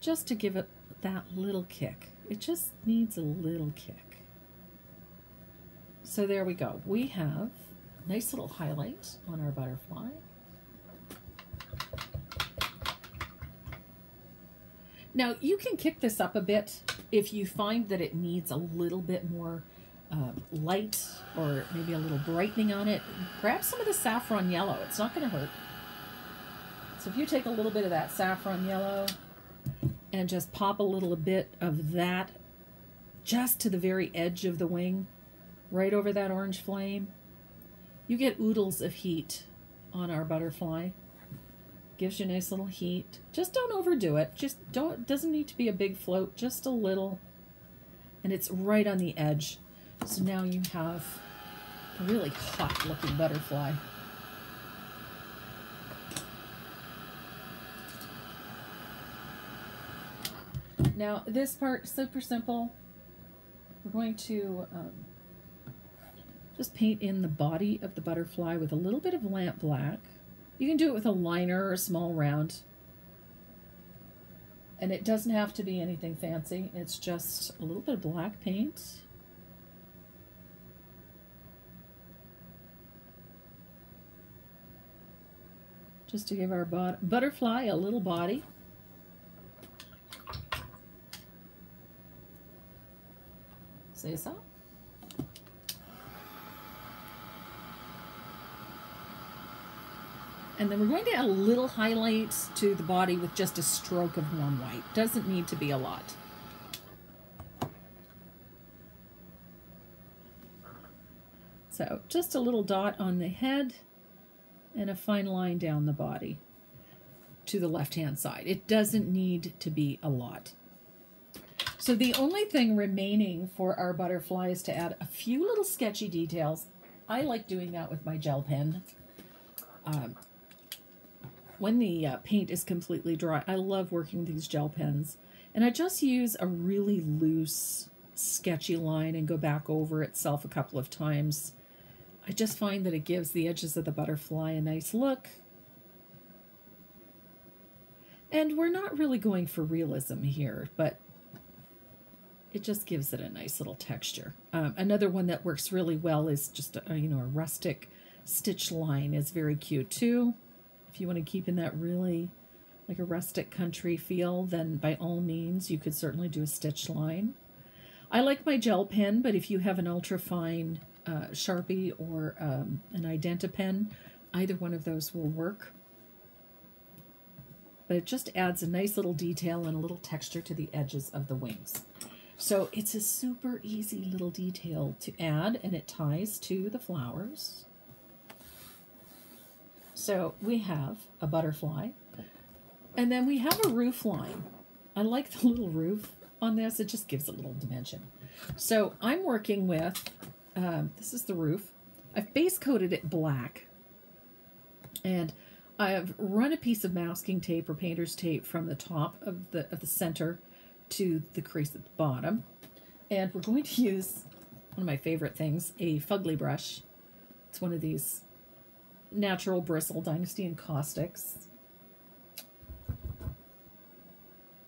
Just to give it that little kick. It just needs a little kick. So there we go. We have a nice little highlight on our butterfly. Now you can kick this up a bit if you find that it needs a little bit more light, or maybe a little brightening on it. Grab some of the saffron yellow. It's not going to hurt. So if you take a little bit of that saffron yellow and just pop a little bit of that just to the very edge of the wing, right over that orange flame, you get oodles of heat on our butterfly. Gives you a nice little heat. Just don't overdo it. Just don't, it doesn't need to be a big float, just a little. And it's right on the edge. So now you have a really hot looking butterfly. Now this part, super simple. We're going to just paint in the body of the butterfly with a little bit of lamp black. You can do it with a liner or a small round. And it doesn't have to be anything fancy. It's just a little bit of black paint. Just to give our butterfly a little body. Say so. And then we're going to add a little highlight to the body with just a stroke of warm white. Doesn't need to be a lot. So just a little dot on the head and a fine line down the body to the left-hand side. It doesn't need to be a lot. So the only thing remaining for our butterfly is to add a few little sketchy details. I like doing that with my gel pen. When the paint is completely dry, I love working with these gel pens. And I just use a really loose, sketchy line and go back over itself a couple of times. I just find that it gives the edges of the butterfly a nice look. And we're not really going for realism here, but it just gives it a nice little texture. Another one that works really well is just a rustic stitch line is very cute too. If you want to keep in that really like a rustic country feel, then by all means you could certainly do a stitch line. I like my gel pen, but if you have an ultra fine Sharpie or an Identa pen, either one of those will work. But it just adds a nice little detail and a little texture to the edges of the wings. So it's a super easy little detail to add, and it ties to the flowers. So we have a butterfly, and then we have a roof line. I like the little roof on this. It just gives a little dimension. So I'm working with, this is the roof. I've base coated it black, and I've run a piece of masking tape or painter's tape from the top of the center to the crease at the bottom. And we're going to use one of my favorite things, a fugly brush. It's one of these natural bristle Dynasty Encaustics.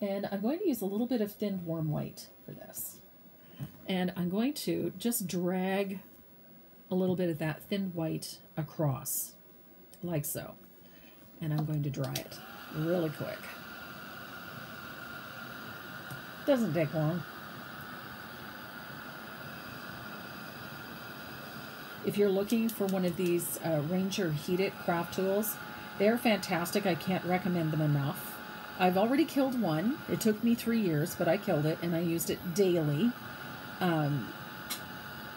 And I'm going to use a little bit of thinned warm white for this. And I'm going to just drag a little bit of that thinned white across, like so. And I'm going to dry it really quick. Doesn't take long. If you're looking for one of these Ranger Heat It craft tools, they're fantastic. I can't recommend them enough. I've already killed one. It took me 3 years, but I killed it, and I used it daily. And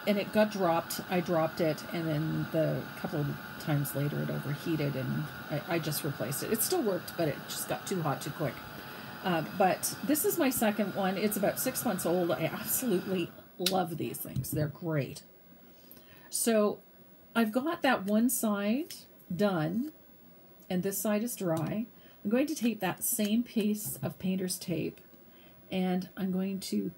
it got dropped. I dropped it, and then the couple of times later it overheated, and I just replaced it. It still worked, but it just got too hot too quick. But this is my second one. It's about 6 months old. I absolutely love these things. They're great. So I've got that one side done, and this side is dry. I'm going to take that same piece of painter's tape, and I'm going to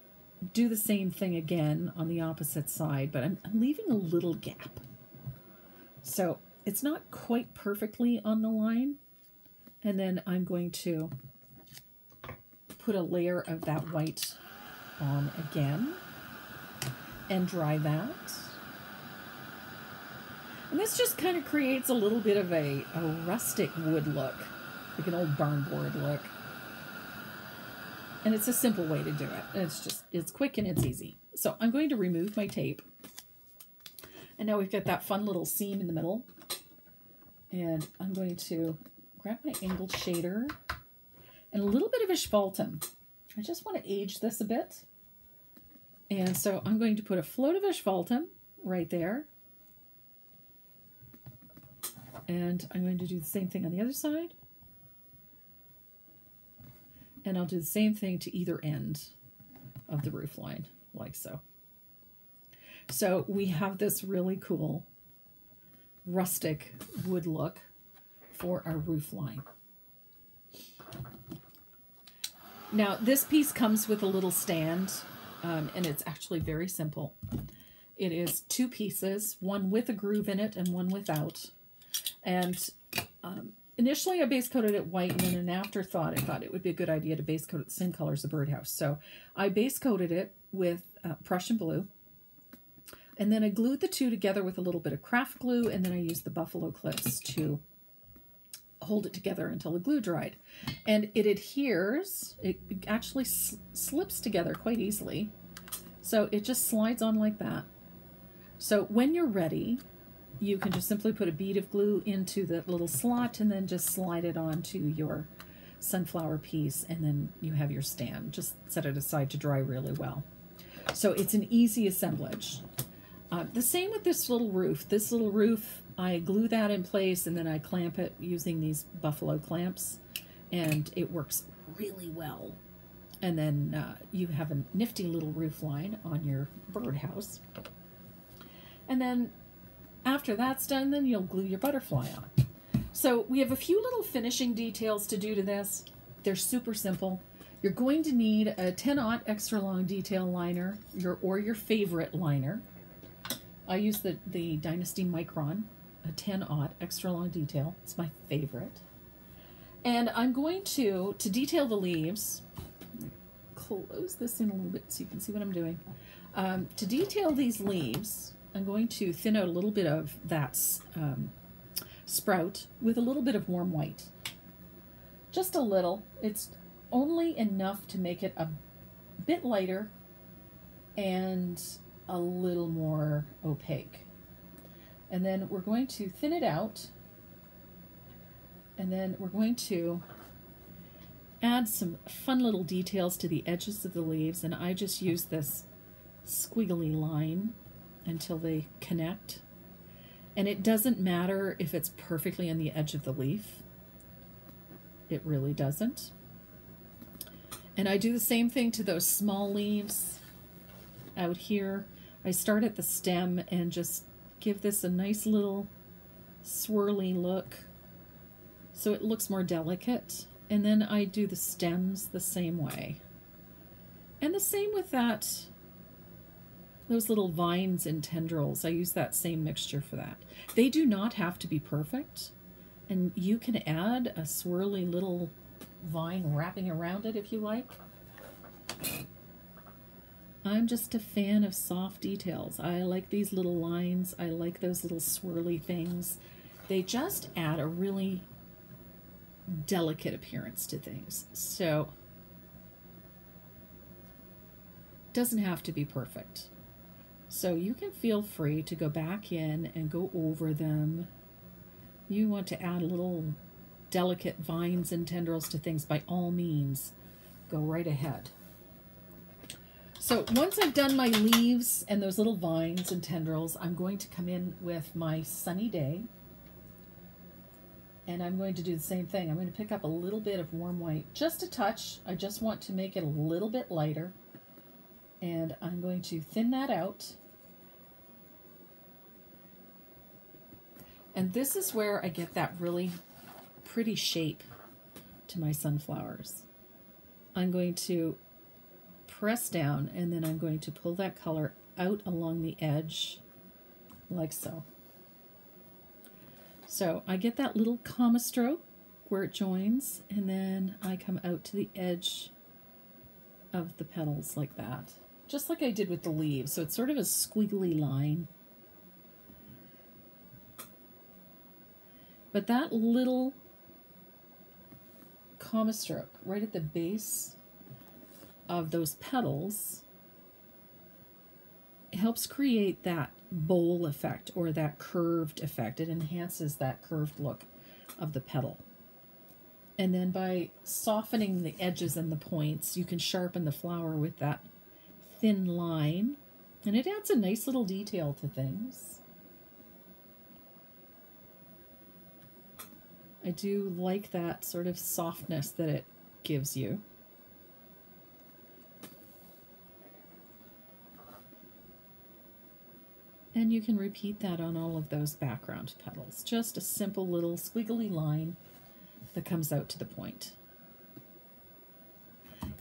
do the same thing again on the opposite side, but I'm leaving a little gap. So it's not quite perfectly on the line. And then I'm going to put a layer of that white on again and dry that. And this just kind of creates a little bit of a rustic wood look, like an old barn board look. And it's a simple way to do it. It's quick and it's easy. So I'm going to remove my tape. And now we've got that fun little seam in the middle. And I'm going to grab my angled shader and a little bit of asphaltum. I just want to age this a bit. And so I'm going to put a float of asphaltum right there. And I'm going to do the same thing on the other side. And I'll do the same thing to either end of the roof line, like so. So we have this really cool rustic wood look for our roof line. Now this piece comes with a little stand, and it's actually very simple. It is 2 pieces, one with a groove in it and one without. And initially I base coated it white, and then in afterthought I thought it would be a good idea to base coat it the same color as the birdhouse. So I base coated it with Prussian blue, and then I glued the two together with a little bit of craft glue, and then I used the buffalo clips to hold it together until the glue dried. And it adheres, it actually slips together quite easily. So it just slides on like that. So when you're ready, you can just simply put a bead of glue into the little slot and then just slide it onto your sunflower piece, and then you have your stand. Just set it aside to dry really well. So it's an easy assemblage. The same with this little roof. This little roof, I glue that in place and then I clamp it using these buffalo clamps, and it works really well. And then you have a nifty little roof line on your birdhouse. And then after that's done, then you'll glue your butterfly on. So we have a few little finishing details to do to this. They're super simple. You're going to need a 10-aught extra long detail liner, or your favorite liner. I use the Dynasty Micron, a 10-aught extra long detail. It's my favorite. And I'm going to detail the leaves, close this in a little bit so you can see what I'm doing. To detail these leaves, I'm going to thin out a little bit of that sprout with a little bit of warm white. Just a little. It's only enough to make it a bit lighter and a little more opaque. And then we're going to thin it out, and then we're going to add some fun little details to the edges of the leaves, and I just use this squiggly line until they connect. And it doesn't matter if it's perfectly on the edge of the leaf. It really doesn't. And I do the same thing to those small leaves out here. I start at the stem and just give this a nice little swirly look so it looks more delicate. And then I do the stems the same way. And the same with that those little vines and tendrils. I use that same mixture for that. They do not have to be perfect, and you can add a swirly little vine wrapping around it if you like. I'm just a fan of soft details. I like these little lines. I like those little swirly things. They just add a really delicate appearance to things. So it doesn't have to be perfect. So you can feel free to go back in and go over them. You want to add little delicate vines and tendrils to things, by all means, go right ahead. So once I've done my leaves and those little vines and tendrils, I'm going to come in with my Sunny Day. And I'm going to do the same thing. I'm going to pick up a little bit of warm white, just a touch. I just want to make it a little bit lighter. And I'm going to thin that out. And this is where I get that really pretty shape to my sunflowers. I'm going to press down, and then I'm going to pull that color out along the edge like so. So I get that little comma stroke where it joins, and then I come out to the edge of the petals like that, just like I did with the leaves. So it's sort of a squiggly line. But that little comma stroke right at the base of those petals helps create that bowl effect, or that curved effect. It enhances that curved look of the petal. And then by softening the edges and the points, you can sharpen the flower with that thin line, and it adds a nice little detail to things. I do like that sort of softness that it gives you. And you can repeat that on all of those background petals. Just a simple little squiggly line that comes out to the point.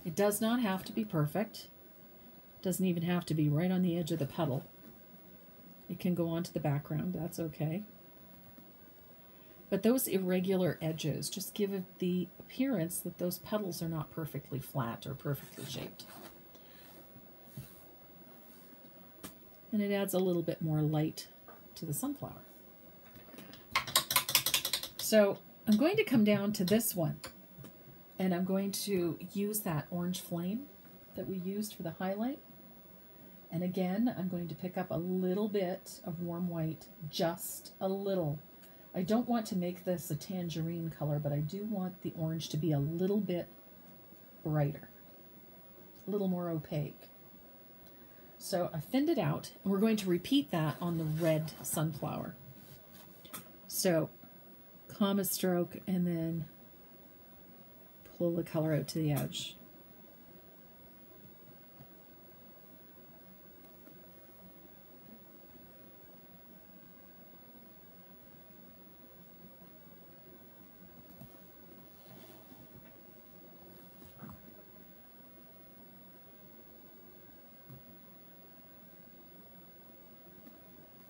It does not have to be perfect. It doesn't even have to be right on the edge of the petal. It can go onto the background, that's okay. But those irregular edges just give it the appearance that those petals are not perfectly flat or perfectly shaped. And it adds a little bit more light to the sunflower. So I'm going to come down to this one, and I'm going to use that orange flame that we used for the highlight. And again, I'm going to pick up a little bit of warm white, just a little. I don't want to make this a tangerine color, but I do want the orange to be a little bit brighter, a little more opaque. So I thinned it out, and we're going to repeat that on the red sunflower. So comma stroke, and then pull the color out to the edge.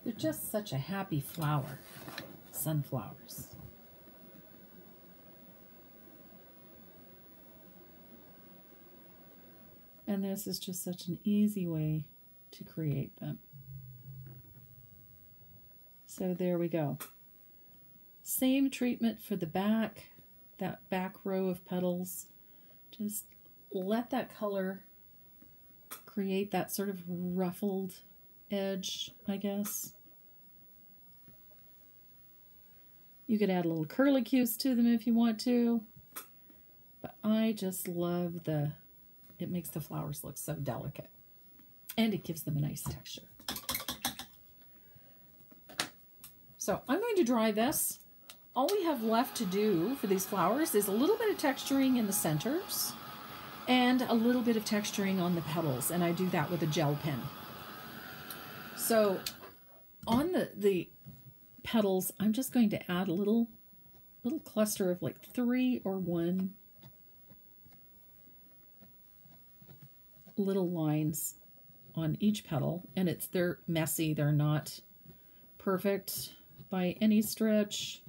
They're just such a happy flower, sunflowers. And this is just such an easy way to create them. So there we go. Same treatment for the back, that back row of petals. Just let that color create that sort of ruffled edge, I guess. You could add a little curlicues to them if you want to, but I just love it makes the flowers look so delicate, and it gives them a nice texture. So I'm going to dry this. All we have left to do for these flowers is a little bit of texturing in the centers and a little bit of texturing on the petals, and I do that with a gel pen. So on the petals, I'm just going to add a little cluster of like 3 or 1 little lines on each petal, and they're messy. They're not perfect by any stretch.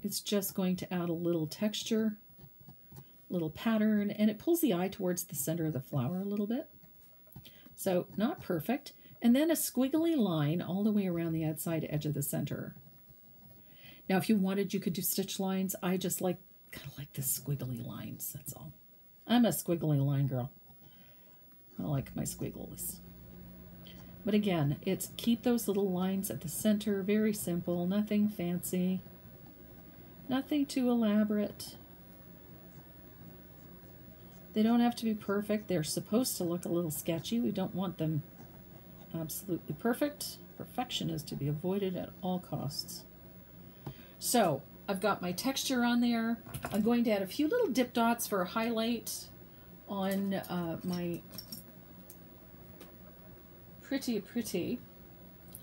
It's just going to add a little texture, little pattern, and it pulls the eye towards the center of the flower a little bit. So not perfect. And then a squiggly line all the way around the outside edge of the center. Now, if you wanted, you could do stitch lines. I just kind of like the squiggly lines, that's all. I'm a squiggly line girl. I like my squiggles. But again, it's keep those little lines at the center, very simple, nothing fancy, nothing too elaborate. They don't have to be perfect. They're supposed to look a little sketchy. We don't want them absolutely perfect. Perfection is to be avoided at all costs. So I've got my texture on there. I'm going to add a few little dip dots for a highlight on my pretty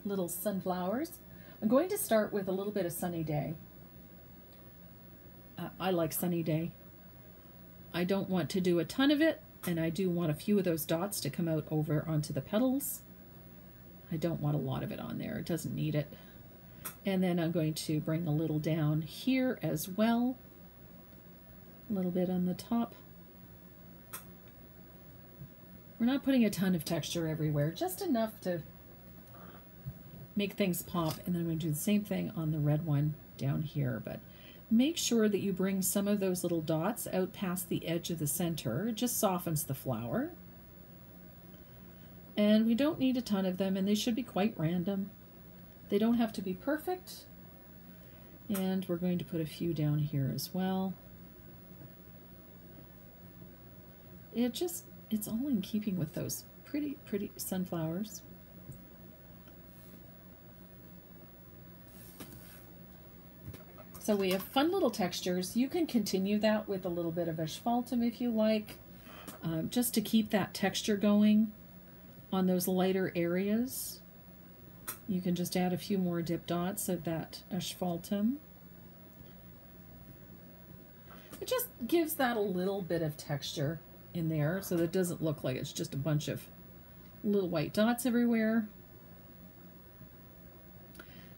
little sunflowers. I'm going to start with a little bit of Sunny Day. I like Sunny Day. I don't want to do a ton of it, and I do want a few of those dots to come out over onto the petals. I don't want a lot of it on there. It doesn't need it. And then I'm going to bring a little down here as well. A little bit on the top. We're not putting a ton of texture everywhere, just enough to make things pop. And then I'm going to do the same thing on the red one down here. But make sure that you bring some of those little dots out past the edge of the center. It just softens the flower. And we don't need a ton of them, and they should be quite random. They don't have to be perfect. And we're going to put a few down here as well. It's all in keeping with those pretty sunflowers. So we have fun little textures. You can continue that with a little bit of asphaltum if you like, just to keep that texture going on those lighter areas. You can just add a few more dip dots of that asphaltum. It just gives that a little bit of texture in there so that it doesn't look like it's just a bunch of little white dots everywhere.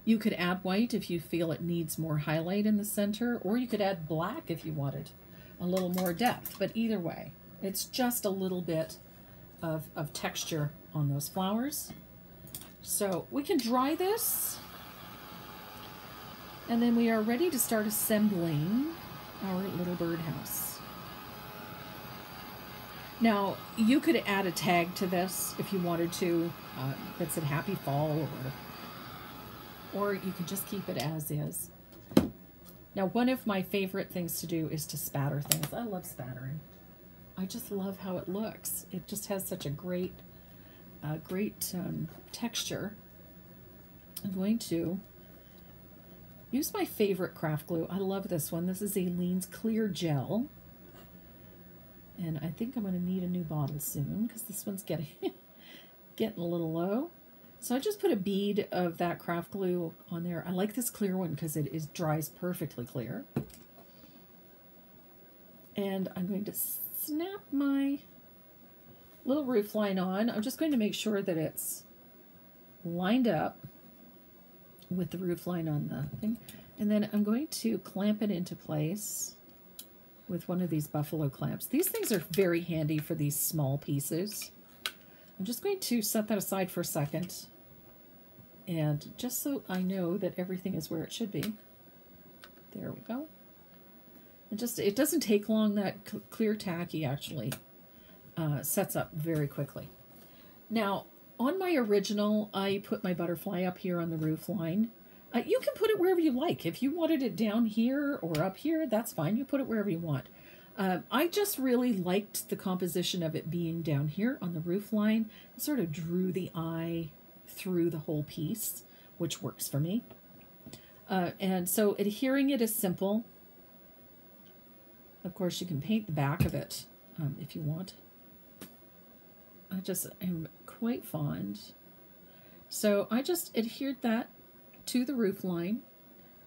You could add white if you feel it needs more highlight in the center, or you could add black if you wanted a little more depth. But either way, it's just a little bit of texture on those flowers. So we can dry this, and then we are ready to start assembling our little birdhouse. Now, you could add a tag to this if you wanted to that said Happy Fall, or you can just keep it as is. Now, one of my favorite things to do is to spatter things. I love spattering. I just love how it looks. It just has such a great texture. I'm going to use my favorite craft glue. I love this one. This is Aleene's Clear Gel. And I think I'm going to need a new bottle soon because this one's getting a little low. So I just put a bead of that craft glue on there. I like this clear one because it dries perfectly clear. And I'm going to snap my little roof line on. I'm just going to make sure that it's lined up with the roof line on the thing. And then I'm going to clamp it into place with one of these buffalo clamps. These things are very handy for these small pieces. I'm just going to set that aside for a second, and just so I know that everything is where it should be. There we go. And it doesn't take long. That clear tacky actually sets up very quickly. Now, on my original, I put my butterfly up here on the roof line. You can put it wherever you like. If you wanted it down here or up here, that's fine. You put it wherever you want. I just really liked the composition of it being down here on the roof line. It sort of drew the eye through the whole piece, which works for me. And so adhering it is simple. Of course, you can paint the back of it if you want. I just am quite fond. So I just adhered that to the roof line,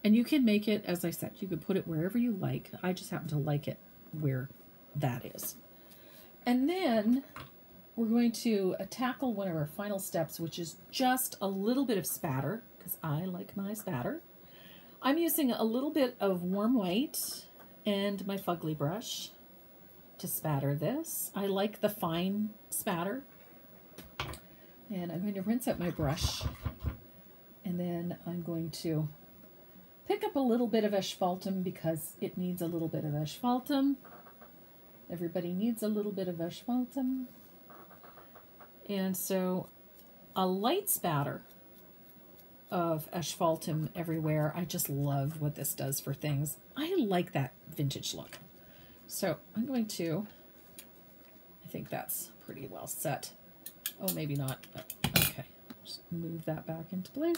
and you can make it, as I said, you can put it wherever you like. I just happen to like it where that is. And then we're going to tackle one of our final steps, which is just a little bit of spatter, because I like my spatter. I'm using a little bit of warm white and my fugly brush to spatter this. I like the fine spatter. And I'm going to rinse out my brush, and then I'm going to pick up a little bit of asphaltum because it needs a little bit of asphaltum. Everybody needs a little bit of asphaltum. And so a light spatter of asphaltum everywhere. I just love what this does for things. I like that vintage look. So I'm going to, I think that's pretty well set. Oh, maybe not, but okay. Just move that back into place.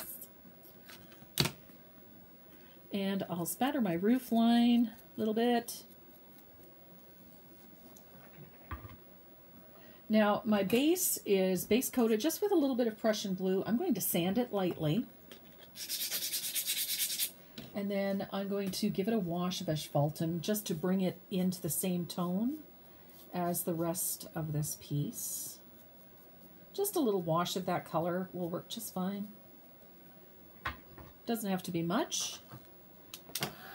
And I'll spatter my roof line a little bit. Now, my base is base coated just with a little bit of Prussian blue. I'm going to sand it lightly. And then I'm going to give it a wash of asphaltum just to bring it into the same tone as the rest of this piece. Just a little wash of that color will work just fine. Doesn't have to be much.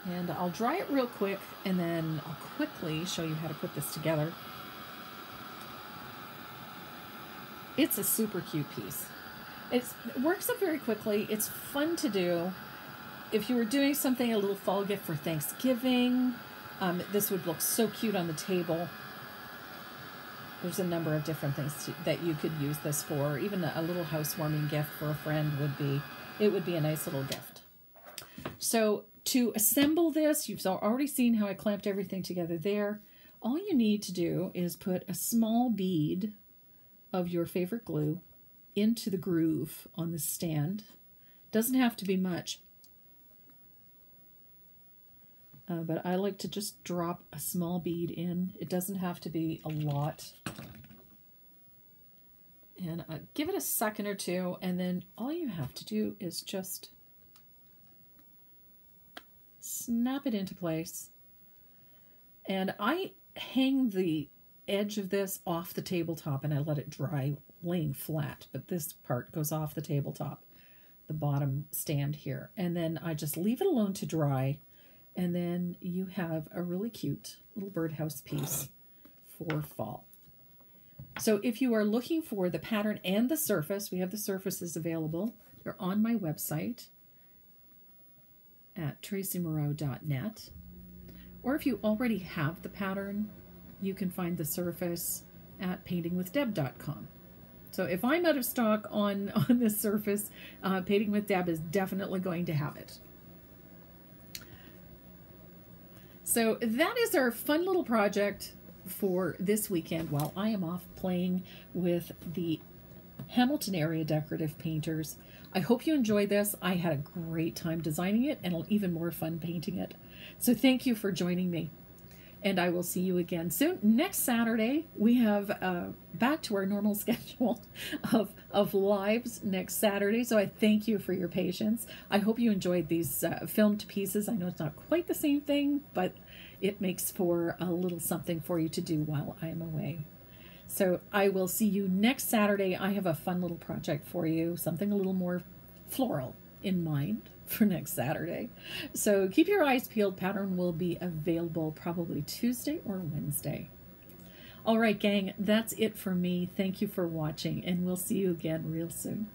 And I'll dry it real quick, and then I'll quickly show you how to put this together. It's a super cute piece. It works up very quickly. It's fun to do. If you were doing something, a little fall gift for Thanksgiving, this would look so cute on the table. There's a number of different things that you could use this for. Even a little housewarming gift for a friend would be a nice little gift. So to assemble this, you've already seen how I clamped everything together there. All you need to do is put a small bead of your favorite glue into the groove on the stand. Doesn't have to be much. But I like to just drop a small bead in. It doesn't have to be a lot. And give it a second or two, and then all you have to do is just snap it into place. And I hang the edge of this off the tabletop and I let it dry laying flat, but this part goes off the tabletop, the bottom stand here. And then I just leave it alone to dry. And then you have a really cute little birdhouse piece for fall. So if you are looking for the pattern and the surface, we have the surfaces available. They're on my website at tracymoreau.net. Or if you already have the pattern, you can find the surface at paintingwithdeb.com. So if I'm out of stock on this surface, Painting with Deb is definitely going to have it. So that is our fun little project for this weekend while I am off playing with the Hamilton area decorative painters. I hope you enjoyed this. I had a great time designing it and even more fun painting it. So thank you for joining me. And I will see you again soon. Next Saturday, we have back to our normal schedule of lives next Saturday. So I thank you for your patience. I hope you enjoyed these filmed pieces. I know it's not quite the same thing, but it makes for a little something for you to do while I'm away. So I will see you next Saturday. I have a fun little project for you, something a little more floral in mind for next Saturday. So keep your eyes peeled. Pattern will be available probably Tuesday or Wednesday. All right, gang, that's it for me. Thank you for watching, and we'll see you again real soon.